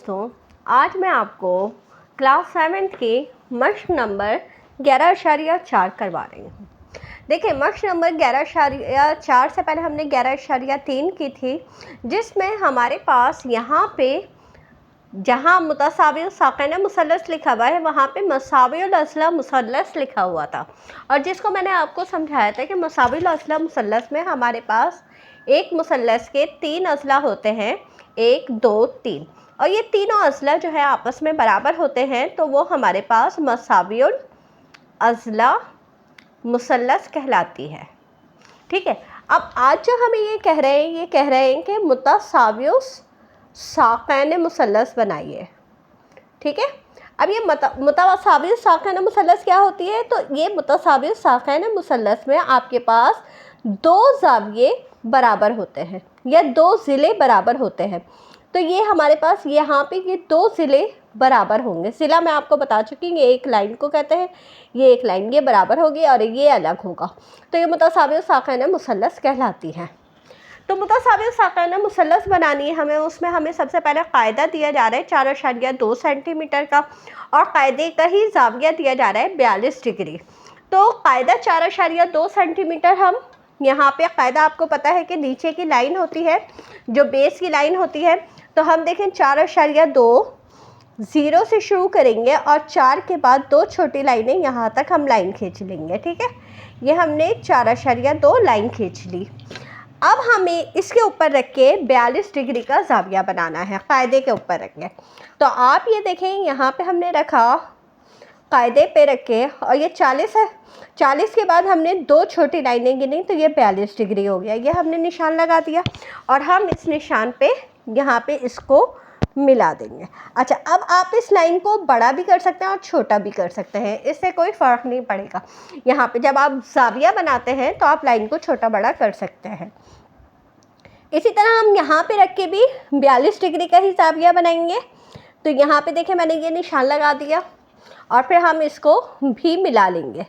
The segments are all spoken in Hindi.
दोस्तों, आज मैं आपको क्लास 7 के मश्क नंबर 11.4 करवा रही हूँ। देखिए, मश्क नंबर 11.4 से पहले हमने 11.3 की थी, जिसमें हमारे पास यहाँ पे जहाँ मुतसाविल साक़िन मुसल्लस लिखा हुआ है वहाँ पे मसाविल असला मुसल्लस लिखा हुआ था, और जिसको मैंने आपको समझाया था कि मसाविल असला मुसल्लस में हमारे पास एक मुसल्लस के 3 अज़ला होते हैं, 1 2 3, और ये तीनों अज़ला जो है आपस में बराबर होते हैं, तो वो हमारे पास मसाविल अज़ला मुसल्लस कहलाती है। ठीक है, अब आज जो हम ये कह रहे हैं कि मुतसाविल साक़िन मुसल्लस बनाइए। ठीक है, अब ये मुतसाविल साक़िन मुसल्लस क्या होती है? तो ये मुतसाविल साक़िन मुसल्लस में आपके पास 2 ज़ाविये बराबर होते हैं या 2 ज़िले बराबर होते हैं। तो ये हमारे पास यहाँ पे ये 2 ज़िले बराबर होंगे। ज़िला मैं आपको बता चुकी हूँ, ये एक लाइन को कहते हैं, ये एक लाइन ये बराबर होगी और ये अलग होगा, तो ये मुतसाविल साक़िन मुसल्लस कहलाती है। तो मुतसाविल साक़िन मुसल्लस बनानी है हमें, उसमें हमें सबसे पहले कायदा दिया जा रहा है 4.2 सेंटीमीटर का, और कायदे का ही ज़ाविया दिया जा रहा है 42 डिग्री। तो कायदा 4.2 सेंटीमीटर, हम यहाँ पे कायदा आपको पता है कि नीचे की लाइन होती है जो बेस की लाइन होती है, तो हम देखें 4.2 0 से शुरू करेंगे और 4 के बाद 2 छोटी लाइनें यहाँ तक हम लाइन खींच लेंगे। ठीक है, ये हमने 4.2 लाइन खींच ली। अब हमें इसके ऊपर रख के 42 डिग्री का ज़ाविया बनाना है, कायदे के ऊपर रख के। तो आप ये देखें, यहाँ पे हमने रखा कायदे पे रख के, और ये 40 है, 40 के बाद हमने 2 छोटी लाइनें गिनी, तो ये 42 डिग्री हो गया। ये हमने निशान लगा दिया और हम इस निशान पे यहाँ पे इसको मिला देंगे। अच्छा, अब आप इस लाइन को बड़ा भी कर सकते हैं और छोटा भी कर सकते हैं, इससे कोई फ़र्क नहीं पड़ेगा। यहाँ पे जब आप ज़ाविया बनाते हैं तो आप लाइन को छोटा बड़ा कर सकते हैं। इसी तरह हम यहाँ पे रख के भी 42 डिग्री का ही ज़ाविया बनाएंगे। तो यहाँ पे देखें, मैंने ये निशान लगा दिया और फिर हम इसको भी मिला लेंगे।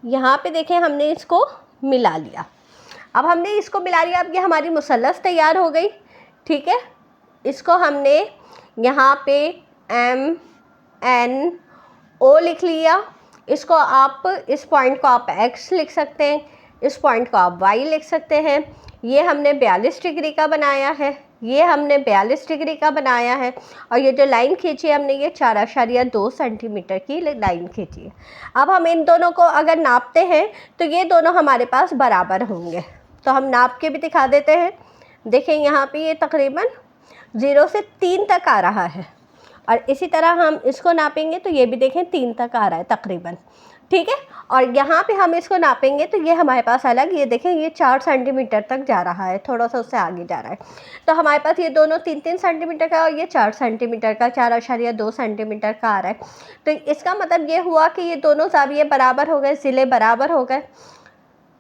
यहाँ पे देखें, हमने इसको मिला लिया। अब हमने इसको मिला लिया, अब ये हमारी मुसल्लस तैयार हो गई। ठीक है, इसको हमने यहाँ पे MNO लिख लिया। इसको आप, इस पॉइंट को आप X लिख सकते हैं, इस पॉइंट को आप Y लिख सकते हैं। ये हमने 42 डिग्री का बनाया है, ये हमने 42 डिग्री का बनाया है, और ये जो लाइन खींची है हमने, ये 4.2 सेंटीमीटर की लाइन खींची है। अब हम इन दोनों को अगर नापते हैं तो ये दोनों हमारे पास बराबर होंगे, तो हम नाप के भी दिखा देते हैं। देखें, यहाँ पे ये तकरीबन 0 से 3 तक आ रहा है, और इसी तरह हम इसको नापेंगे तो ये भी देखें 3 तक आ रहा है तकरीबन। ठीक है, और यहाँ पे हम इसको नापेंगे तो ये हमारे पास अलग, ये देखें ये 4 सेंटीमीटर तक जा रहा है, थोड़ा सा उससे आगे जा रहा है। तो हमारे पास ये दोनों 3-3 सेंटीमीटर का और ये 4 सेंटीमीटर का, 4.2 सेंटीमीटर का आ रहा है। तो इसका मतलब ये हुआ कि ये दोनों ज़ाविये बराबर हो गए, ज़िले बराबर हो गए,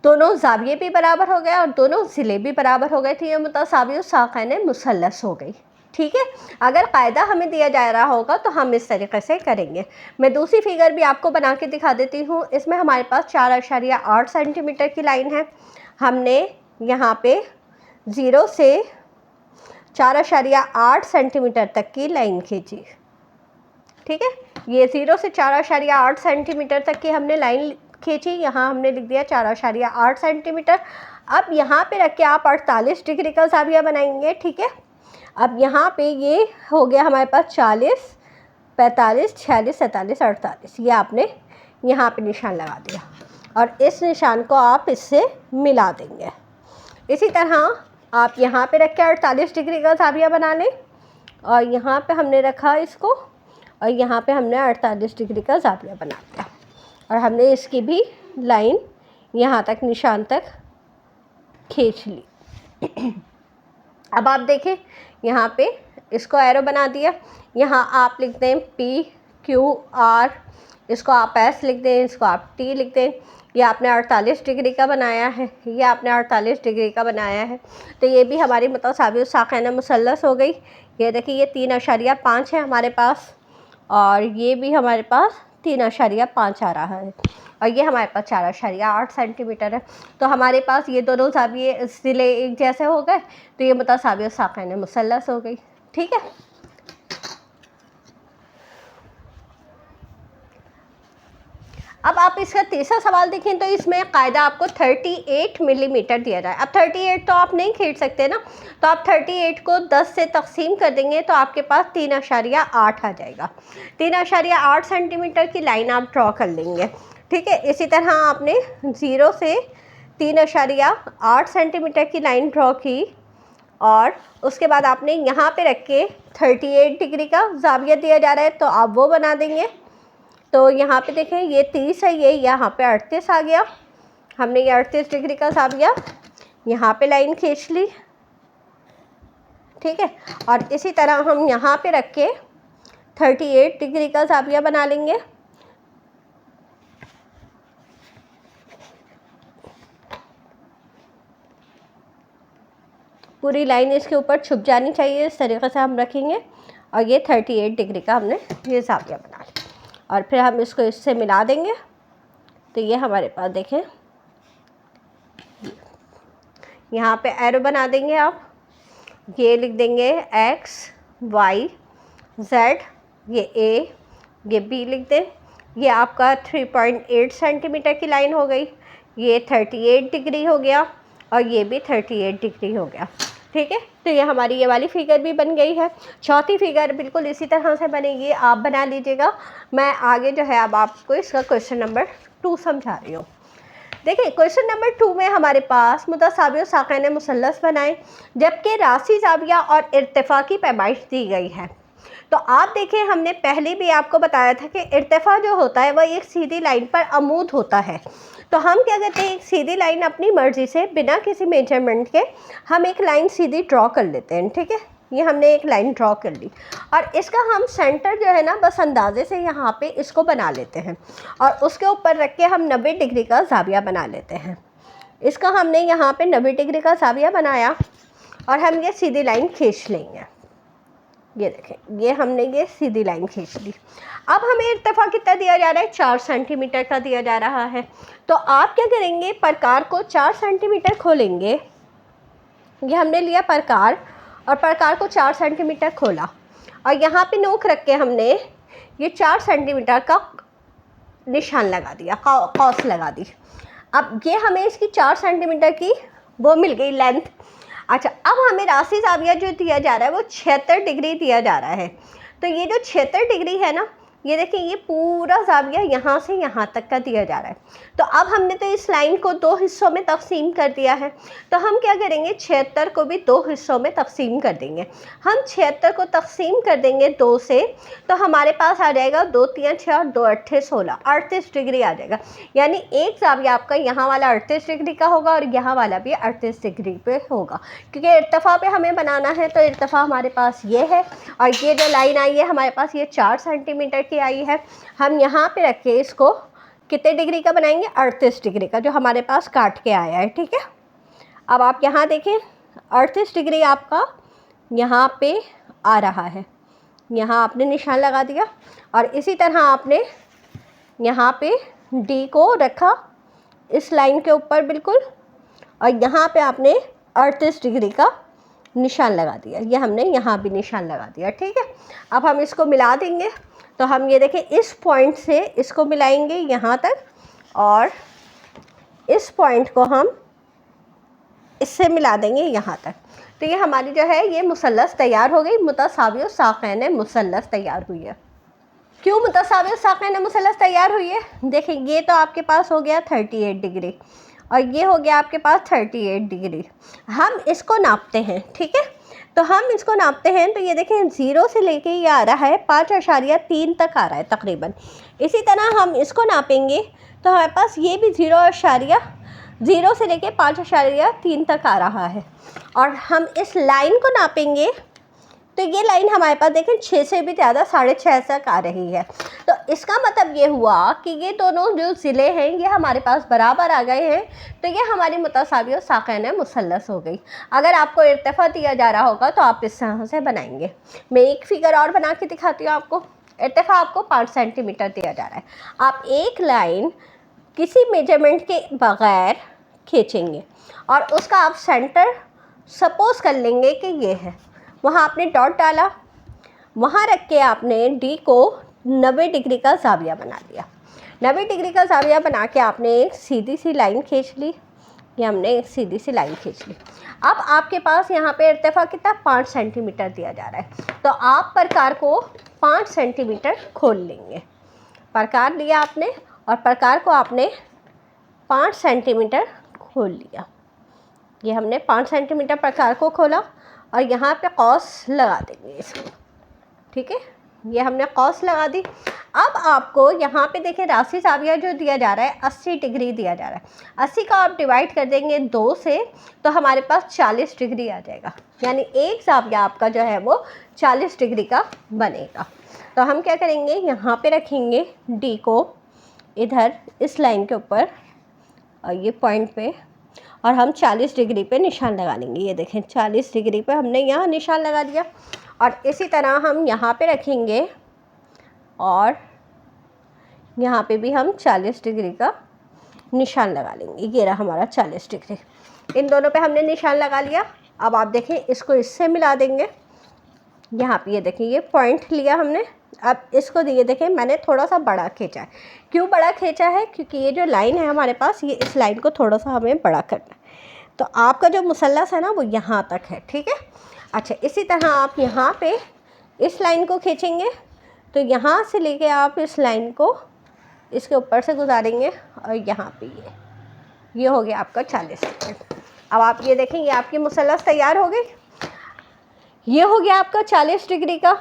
दोनों ज़ाविये भी बराबर हो गए और दोनों ज़िले भी बराबर हो गए। तो ये मुतसाविल साक़िन मुसल्लस हो गई। ठीक है, अगर कायदा हमें दिया जा रहा होगा तो हम इस तरीके से करेंगे। मैं दूसरी फिगर भी आपको बना के दिखा देती हूँ। इसमें हमारे पास 4.8 सेंटीमीटर की लाइन है। हमने यहाँ पे 0 से 4.8 सेंटीमीटर तक की लाइन खींची। ठीक है, ये 0 से 4.8 सेंटीमीटर तक की हमने लाइन खींची, यहाँ हमने लिख दिया 4.8 सेंटीमीटर। अब यहाँ पे रख के आप 48 डिग्री का ज़ाविया बनाएंगे। ठीक है, अब यहाँ पे ये हो गया हमारे पास 40, 45, 46, 47, 48, ये आपने यहाँ पे निशान लगा दिया और इस निशान को आप इससे मिला देंगे। इसी तरह आप यहाँ पे रख के 48 डिग्री का ज़ाविया बना लें, और यहाँ पे हमने रखा इसको, और यहाँ पे हमने 48 डिग्री का ज़ाविया बना दिया, और हमने इसकी भी लाइन यहाँ तक निशान तक खींच ली। अब आप देखें, यहाँ पे इसको एरो बना दिया, यहाँ आप लिख दें PQR, इसको आप S लिख दें, इसको आप T लिख दें। ये आपने 48 डिग्री का बनाया है, ये आपने 48 डिग्री का बनाया है। तो ये भी हमारी मुतसाविल साक़िन मुसल्लस हो गई। ये देखिए, ये 3.5 है हमारे पास, और ये भी हमारे पास 3.5 आ रहा है, और ये हमारे पास 4.8 सेंटीमीटर है। तो हमारे पास ये दोनों ज़ाविये ज़िले एक जैसे हो गए, तो ये मुतसाविल साक़िन मुसल्लस हो गई। ठीक है, अब आप इसका तीसरा सवाल देखें तो इसमें कायदा आपको 38 मिलीमीटर दिया जाए। अब 38 तो आप नहीं खींच सकते ना, तो आप 38 को 10 से तकसीम कर देंगे तो आपके पास 3.8 आ जाएगा। 3.8 सेंटीमीटर की लाइन आप ड्रॉ कर लेंगे, ठीक है। इसी तरह आपने 0 से 3.8 सेंटीमीटर की लाइन ड्रॉ की और उसके बाद आपने यहाँ पे रख के 38 डिग्री का ज़ाविया दिया जा रहा है तो आप वो बना देंगे। तो यहाँ पे देखें ये 30 है, ये यहाँ पे 38 आ गया। हमने ये 38 डिग्री का ज़ाविया यहाँ पे लाइन खींच ली, ठीक है। और इसी तरह हम यहाँ पे रख के 38 डिग्री का ज़ाविया बना लेंगे। पूरी लाइन इसके ऊपर छुप जानी चाहिए, इस तरीके से हम रखेंगे। और ये 38 डिग्री का हमने ये ज़ाविया बना लिया और फिर हम इसको इससे मिला देंगे। तो ये हमारे पास देखें, यहाँ पे एरो बना देंगे आप, ये लिख देंगे x y z, ये a, ये b लिख दें। ये आपका 3.8 सेंटीमीटर की लाइन हो गई, ये 38 डिग्री हो गया और ये भी 38 डिग्री हो गया, ठीक है। तो ये हमारी ये वाली फिगर भी बन गई है। चौथी फिगर बिल्कुल इसी तरह से बनेगी, आप बना लीजिएगा। मैं आगे जो है अब आपको इसका क्वेश्चन नंबर 2 समझा रही हूँ। देखिए क्वेश्चन नंबर 2 में हमारे पास मुतसावी साक़ैन मुसल्लस बनाएं जबकि रासी ज़ाविया और इर्तिफ़ा की पैमाइश दी गई है। तो आप देखें, हमने पहले भी आपको बताया था कि इर्तिफ़ा जो होता है वह एक सीधी लाइन पर अमूद होता है। तो हम क्या करते हैं, एक सीधी लाइन अपनी मर्ज़ी से बिना किसी मेजरमेंट के हम एक लाइन सीधी ड्रॉ कर लेते हैं, ठीक है। ये हमने एक लाइन ड्रॉ कर ली और इसका हम सेंटर जो है ना बस अंदाजे से यहाँ पे इसको बना लेते हैं और उसके ऊपर रख के हम 90 डिग्री का ज़ाविया बना लेते हैं। इसका हमने यहाँ पे 90 डिग्री का ज़ाविया बनाया और हम ये सीधी लाइन खींच लेंगे। ये देखें, ये हमने ये सीधी लाइन खींच ली। अब हमें इर्तिफ़ा कितना दिया जा रहा है, 4 सेंटीमीटर का दिया जा रहा है। तो आप क्या करेंगे, प्रकार को 4 सेंटीमीटर खोलेंगे। ये हमने लिया प्रकार और प्रकार को 4 सेंटीमीटर खोला और यहाँ पे नोक रख के हमने ये 4 सेंटीमीटर का निशान लगा दिया, कौस लगा दी। अब ये हमें इसकी 4 सेंटीमीटर की वो मिल गई लेंथ। अच्छा, अब हमें रासी ज़ाविया जो दिया जा रहा है वो 76 डिग्री दिया जा रहा है। तो ये जो 76 डिग्री है ना, ये देखिए ये पूरा ज़ाविया यहाँ से यहाँ तक का दिया जा रहा है। तो अब हमने तो इस लाइन को 2 हिस्सों में तकसीम कर दिया है, तो हम क्या करेंगे, 76 को भी 2 हिस्सों में तकसीम कर देंगे। हम 76 को तकसीम कर देंगे 2 से, तो हमारे पास आ जाएगा 2 3 6 और 2 8 16, 38 डिग्री आ जाएगा। यानी एक ज़ाविया आपका यहाँ वाला 38 डिग्री का होगा और यहाँ वाला भी 38 डिग्री पे होगा, क्योंकि इर्तिफ़ा पे हमें बनाना है। तो इर्तिफ़ा हमारे पास ये है और ये जो लाइन आई है हमारे पास ये 4 सेंटीमीटर की आई है। हम यहाँ पे रख के इसको कितने डिग्री का बनाएंगे, 38 डिग्री का, जो हमारे पास काट के आया है, ठीक है। अब आप यहाँ देखें, 38 डिग्री आपका यहाँ पे आ रहा है। यहाँ आपने निशान लगा दिया और इसी तरह आपने यहाँ पे डी को रखा इस लाइन के ऊपर बिल्कुल, और यहाँ पे आपने 38 डिग्री का निशान लगा दिया। ये हमने यहाँ भी निशान लगा दिया, ठीक है। अब हम इसको मिला देंगे। तो हम ये देखें, इस पॉइंट से इसको मिलाएंगे यहाँ तक और इस पॉइंट को हम इससे मिला देंगे यहाँ तक। तो ये हमारी जो है ये मुसल्लस तैयार हो गई, मुतसावी साक़ैन मुसल्लस तैयार हुई है। क्यों मुतसावी साक़ैन मुसल्लस तैयार हुई है, देखें ये तो आपके पास हो गया 38 डिग्री और ये हो गया आपके पास 38 डिग्री। हम इसको नापते हैं, ठीक है। तो हम इसको नापते हैं, तो ये देखें 0 से लेके ये आ रहा है 5.3 तक आ रहा है तकरीबन। इसी तरह हम इसको नापेंगे तो हमारे पास ये भी 0 से लेके 5.3 तक आ रहा है। और हम इस लाइन को नापेंगे तो ये लाइन हमारे पास देखें 6 से भी ज़्यादा 6.5 तक आ रही है। तो इसका मतलब ये हुआ कि ये दोनों जो ज़िले हैं ये हमारे पास बराबर आ गए हैं। तो ये हमारी मुतसावी साक़ैन मुसल्लस हो गई। अगर आपको इर्तिफ़ा दिया जा रहा होगा तो आप इस तरह से बनाएंगे। मैं एक फ़िगर और बना के दिखाती हूँ आपको। इर्तिफ़ा आपको 5 सेंटीमीटर दिया जा रहा है। आप एक लाइन किसी मेजरमेंट के बग़ैर खींचेंगे और उसका आप सेंटर सपोज़ कर लेंगे कि ये है, वहाँ आपने डॉट डाला, वहाँ रख के आपने डी को 90 डिग्री का ज़ाविया बना दिया। 90 डिग्री का ज़ाविया बना के आपने एक सीधी सी लाइन खींच ली, ये हमने एक सीधी सी लाइन खींच ली। अब आपके पास यहाँ पे इर्तिफा कितना 5 सेंटीमीटर दिया जा रहा है, तो आप प्रकार को 5 सेंटीमीटर खोल लेंगे। प्रकार लिया आपने और प्रकार को आपने 5 सेंटीमीटर खोल लिया। ये हमने 5 सेंटीमीटर प्रकार को खोला और यहाँ पे कौस लगा देंगे इसको, ठीक है। ये हमने कौस लगा दी। अब आपको यहाँ पे देखिए राशि ज़ाविया जो दिया जा रहा है 80 डिग्री दिया जा रहा है। 80 का आप डिवाइड कर देंगे 2 से तो हमारे पास 40 डिग्री आ जाएगा, यानी एक ज़ाविया आपका जो है वो 40 डिग्री का बनेगा। तो हम क्या करेंगे, यहाँ पे रखेंगे डी को इधर इस लाइन के ऊपर और ये पॉइंट पे, और हम 40 डिग्री पे निशान लगा लेंगे। ये देखें 40 डिग्री पे हमने यहाँ निशान लगा दिया। और इसी तरह हम यहाँ पे रखेंगे और यहाँ पे भी हम 40 डिग्री का निशान लगा लेंगे। ये रहा हमारा 40 डिग्री। इन दोनों पे हमने निशान लगा लिया। अब आप देखें इसको इससे मिला देंगे। यहाँ पे ये देखें ये पॉइंट लिया हमने। अब इसको ये देखें मैंने थोड़ा सा बड़ा खींचा है। क्यों बड़ा खींचा है, क्योंकि ये जो लाइन है हमारे पास, ये इस लाइन को थोड़ा सा हमें बड़ा करना है। तो आपका जो मुसल्लस है ना वो यहाँ तक है, ठीक है। अच्छा, इसी तरह आप यहाँ पे इस लाइन को खींचेंगे तो यहाँ से लेके आप इस लाइन को इसके ऊपर से गुजारेंगे और यहाँ पे ये हो गया आपका 40 डिग्री। अब आप ये देखें ये आपकी मुसल्लस तैयार हो गई। ये हो गया आपका 40 डिग्री का,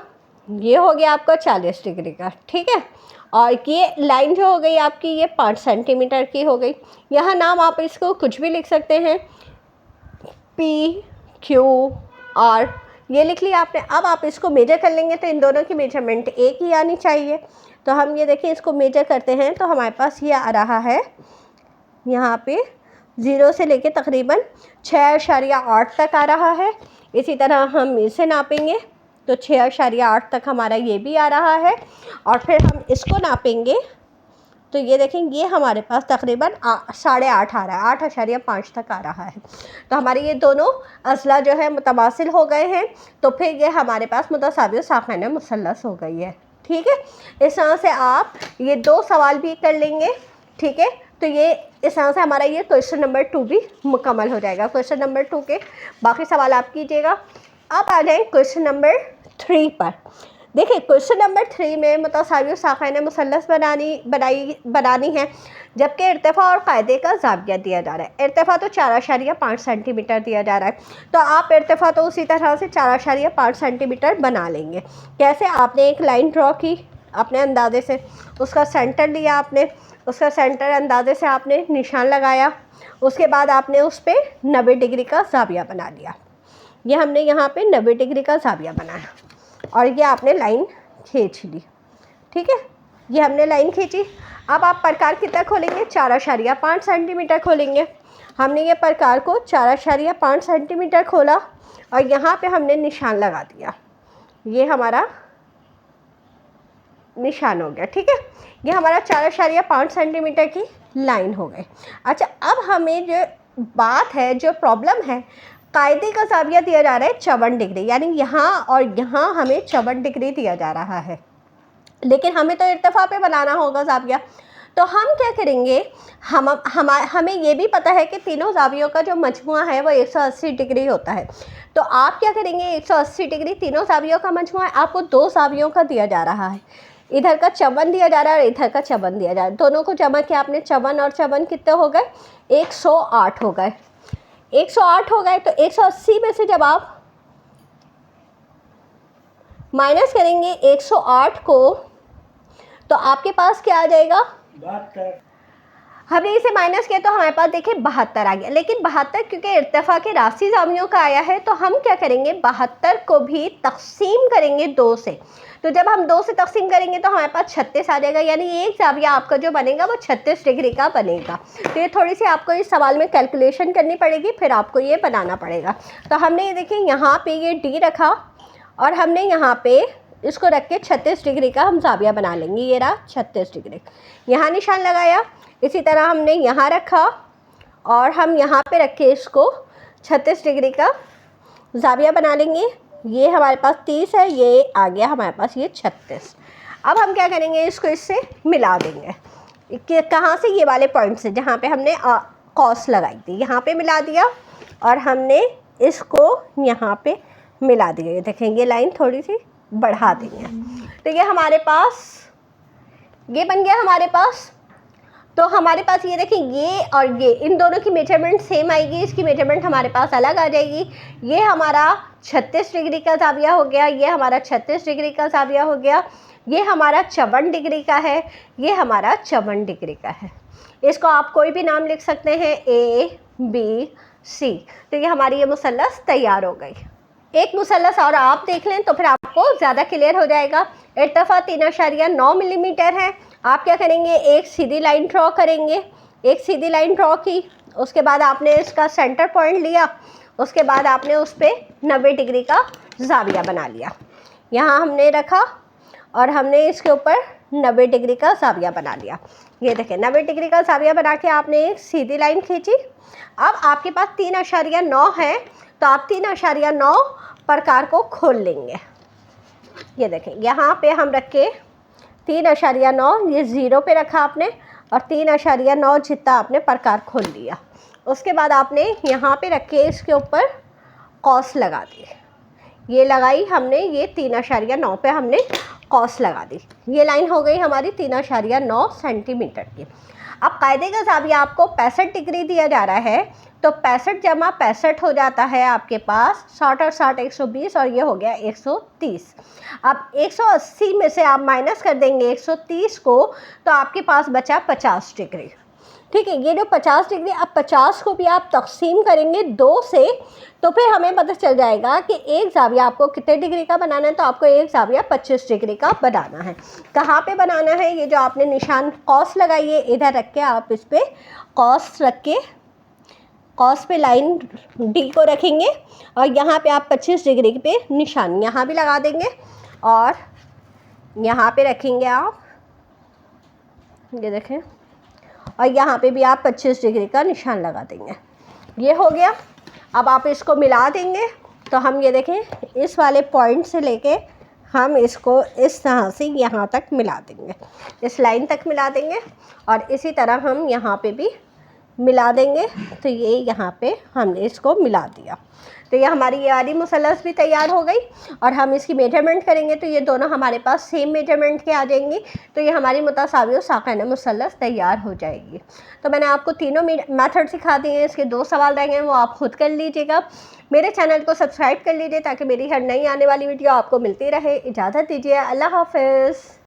ये हो गया आपका 40 डिग्री का, ठीक है। और ये लाइन जो हो गई आपकी ये 5 सेंटीमीटर की हो गई। यहाँ नाम आप इसको कुछ भी लिख सकते हैं, PQR ये लिख लिया आपने। अब आप इसको मेजर कर लेंगे तो इन दोनों की मेजरमेंट एक ही आनी चाहिए। तो हम ये देखिए इसको मेजर करते हैं तो हमारे पास ये आ रहा है यहाँ पे 0 से लेके तकरीबन 6.8 तक आ रहा है। इसी तरह हम इसे नापेंगे तो 6.8 तक हमारा ये भी आ रहा है। और फिर हम इसको नापेंगे तो ये देखें ये हमारे पास तकरीबन 8.5 आ रहा है, 8.5 तक आ रहा है। तो हमारे ये दोनों अज़ला जो है मुतमासिल हो गए हैं। तो फिर ये हमारे पास मुतसावी साक़िन मुसल्लस हो गई है, ठीक है। इस तरह से आप ये 2 सवाल भी कर लेंगे, ठीक है। तो ये इस तरह से हमारा ये क्वेश्चन नंबर 2 भी मुकम्मल हो जाएगा। क्वेश्चन नंबर 2 के बाकी सवाल आप कीजिएगा। अब आ जाए क्वेश्चन नंबर 3 पर। देखिए क्वेश्चन नंबर 3 में मुतसावी साक़िन मुसल्लस बनानी है, जबकि इर्तिफ़ा और कायदे का ज़ाविया दिया जा रहा है। इर्तिफ़ा तो 4.5 सेंटीमीटर दिया जा रहा है, तो आप इर्तिफ़ा तो उसी तरह से 4.5 सेंटीमीटर बना लेंगे। कैसे, आपने एक लाइन ड्रॉ की अपने अंदाजे से, उसका सेंटर लिया आपने, उसका सेंटर अंदाजे से आपने निशान लगाया, उसके बाद आपने उस पर 90 डिग्री का ज़ाविया बना लिया। ये हमने यहाँ पे 90 डिग्री का ज़ाविया बनाया और ये आपने लाइन खींच ली, ठीक है। ये हमने लाइन खींची। अब आप प्रकार कितना खोलेंगे, 4.5 सेंटीमीटर खोलेंगे। हमने ये प्रकार को 4.5 सेंटीमीटर खोला और यहाँ पे हमने निशान लगा दिया। ये हमारा निशान हो गया, ठीक है। ये हमारा 4.5 सेंटीमीटर की लाइन हो गई। अच्छा, अब हमें जो बात है, जो प्रॉब्लम है, कायदे का ज़ाविया दिया जा रहा है 54 डिग्री, यानी यहाँ और यहाँ हमें 54 डिग्री दिया जा रहा है, लेकिन हमें तो इर्तिफ़ा पे बनाना होगा ज़ाविया। तो हम क्या करेंगे, हमें ये भी पता है कि तीनों ज़ावियों का जो मजमुआ है वो 180 डिग्री होता है। तो आप क्या करेंगे, 180 डिग्री तीनों ज़ावियों का मजमुआ है, आपको 2 ज़ावियों का दिया जा रहा है। इधर का 54 दिया जा रहा है और इधर का 54 दिया जा रहा है। दोनों को जमा किया आपने, 54 और 54 कितने हो गए, 108 हो गए। 108 हो गए तो 180 में से जब आप माइनस करेंगे 108 को तो आपके पास क्या आ जाएगा, 72। हमने इसे माइनस किया तो हमारे पास देखिए 72 आ गया। लेकिन 72 क्योंकि इर्तिफ़ा के राशि ज़ावियों का आया है तो हम क्या करेंगे, 72 को भी तकसीम करेंगे 2 से। तो जब हम 2 से तकसीम करेंगे तो हमारे पास 36 आ जाएगा, यानी एक ज़ाविया आपका जो बनेगा वो 36 डिग्री का बनेगा। तो ये थोड़ी सी आपको इस सवाल में कैलकुलेशन करनी पड़ेगी, फिर आपको ये बनाना पड़ेगा। तो हमने ये देखिए यहाँ पे ये डी रखा और हमने यहाँ पे इसको रख के 36 डिग्री का हम ज़ाविया बना लेंगे। ये रहा 36 डिग्री, यहाँ निशान लगाया। इसी तरह हमने यहाँ रखा और हम यहाँ पे रख के इसको 36 डिग्री का ज़ाविया बना लेंगे। ये हमारे पास 30 है, ये आ गया हमारे पास ये 36। अब हम क्या करेंगे, इसको इससे मिला देंगे। कहाँ से, ये वाले पॉइंट से जहाँ पे हमने कॉस लगाई थी, यहाँ पे मिला दिया और हमने इसको यहाँ पे मिला दिया। ये देखें, ये लाइन थोड़ी सी बढ़ा देंगे। तो ये हमारे पास ये बन गया हमारे पास। तो हमारे पास ये देखें, ये और ये इन दोनों की मेजरमेंट सेम आएगी, इसकी मेजरमेंट हमारे पास अलग आ जाएगी। ये हमारा 36 डिग्री का ज़ाविया हो गया, ये हमारा 36 डिग्री का ज़ाविया हो गया, ये हमारा 54 डिग्री का है, ये हमारा 54 डिग्री का है। इसको आप कोई भी नाम लिख सकते हैं, ए बी सी। तो ये हमारी ये मुसल्लस तैयार हो गई। एक मुसल्लस और आप देख लें तो फिर आपको ज़्यादा क्लियर हो जाएगा। इर्तिफा 3.9 मिलीमीटर है। आप क्या करेंगे, एक सीधी लाइन ड्रॉ करेंगे, एक सीधी लाइन ड्रॉ की, उसके बाद आपने इसका सेंटर पॉइंट लिया, उसके बाद आपने उस पर 90 डिग्री का ज़ाविया बना लिया। यहाँ हमने रखा और हमने इसके ऊपर 90 डिग्री का ज़ाविया बना लिया। ये देखें, 90 डिग्री का ज़ाविया बना के आपने एक सीधी लाइन खींची। अब आपके पास 3.9 है, तो आप 3.9 प्रकार को खोल लेंगे। ये देखें, यहाँ पे हम रख के 3.9, ये ज़ीरो पे रखा आपने और 3.9 जितना आपने प्रकार खोल लिया। उसके बाद आपने यहाँ पे रख के इसके ऊपर कॉस लगा दी। ये लगाई हमने, ये 3.9 पे हमने कॉस लगा दी। ये लाइन हो गई हमारी 3.9 सेंटीमीटर की। अब कायदे का ज़ाविया आपको 65 डिग्री दिया जा रहा है, तो 65 जमा 65 हो जाता है आपके पास 60 और 60 120 और ये हो गया 130। अब 180 में से आप माइनस कर देंगे 130 को, तो आपके पास बचा 50 डिग्री। ठीक है, ये जो 50 डिग्री, अब 50 को भी आप तकसीम करेंगे 2 से, तो फिर हमें पता चल जाएगा कि एक ज़ाविया आपको कितने डिग्री का बनाना है। तो आपको एक ज़ाविया 25 डिग्री का बनाना है। कहाँ पे बनाना है, ये जो आपने निशान कॉस लगाई है, इधर रख के आप इस पर कॉस रख के, कॉस पे लाइन डी को रखेंगे और यहाँ पे आप 25 डिग्री पे निशान यहाँ भी लगा देंगे और यहाँ पे रखेंगे आप, ये देखें, और यहाँ पे भी आप 25 डिग्री का निशान लगा देंगे। ये हो गया। अब आप इसको मिला देंगे, तो हम ये देखें, इस वाले पॉइंट से लेके हम इसको इस तरह से यहाँ तक मिला देंगे, इस लाइन तक मिला देंगे और इसी तरह हम यहाँ पे भी मिला देंगे। तो ये यहाँ पे हमने इसको मिला दिया। तो ये हमारी ये वाली मुसल्लस भी तैयार हो गई और हम इसकी मेजरमेंट करेंगे तो ये दोनों हमारे पास सेम मेजरमेंट के आ जाएंगी। तो ये हमारी मुतसावी साक़िना मुसल्लस तैयार हो जाएगी। तो मैंने आपको तीनों मेथड सिखा दिए हैं। इसके 2 सवाल रहेंगे, वो आप खुद कर लीजिएगा। मेरे चैनल को सब्सक्राइब कर लीजिए ताकि मेरी हर नई आने वाली वीडियो आपको मिलती रहे। इजाज़त दीजिए, अल्लाह हाफ़िज़।